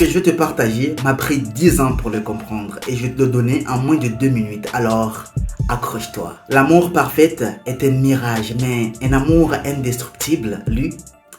que je vais te partager m'a pris 10 ans pour le comprendre et je vais te le donner en moins de 2 minutes. Alors, accroche-toi. L'amour parfait est un mirage, mais un amour indestructible, lui,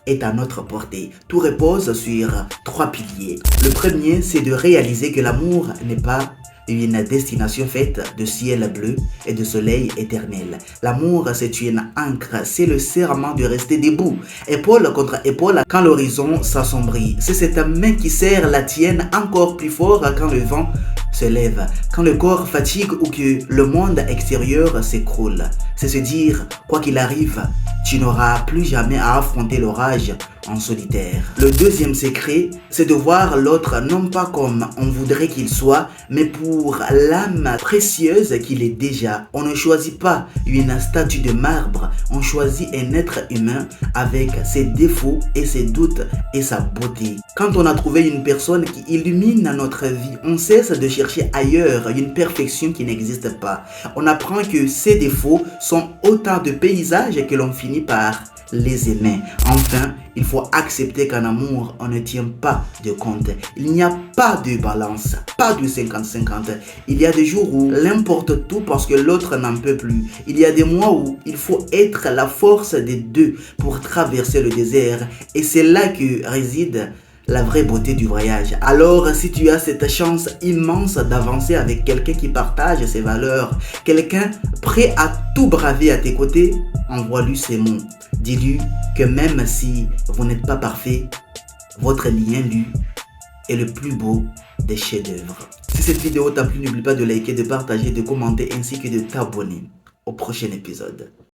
est à notre portée. Tout repose sur 3 piliers. Le premier, c'est de réaliser que l'amour n'est pas une destination faite de ciel bleu et de soleil éternel. L'amour, c'est une ancre, c'est le serment de rester debout, épaule contre épaule quand l'horizon s'assombrit. C'est cette main qui serre la tienne encore plus fort quand le vent se lève, quand le corps fatigue ou que le monde extérieur s'écroule. C'est se dire, quoi qu'il arrive, tu n'auras plus jamais à affronter l'orage en solitaire. Le deuxième secret, c'est de voir l'autre non pas comme on voudrait qu'il soit, mais pour l'âme précieuse qu'il est déjà. On ne choisit pas une statue de marbre, on choisit un être humain avec ses défauts et ses doutes et sa beauté. Quand on a trouvé une personne qui illumine notre vie, on cesse de chercher ailleurs une perfection qui n'existe pas. On apprend que ces défauts sont autant de paysages que l'on finit par les aimer. Enfin, il faut accepter qu'en amour, on ne tient pas de compte. Il n'y a pas de balance, pas de 50-50. Il y a des jours où l'un porte tout parce que l'autre n'en peut plus. Il y a des mois où il faut être la force des deux pour traverser le désert. Et c'est là que réside la vraie beauté du voyage. Alors, si tu as cette chance immense d'avancer avec quelqu'un qui partage ses valeurs, quelqu'un prêt à tout braver à tes côtés, envoie-lui ces mots. Dis-lui que même si vous n'êtes pas parfait, votre lien, lui, est le plus beau des chefs-d'œuvre. Si cette vidéo t'a plu, n'oublie pas de liker, de partager, de commenter ainsi que de t'abonner. Au prochain épisode.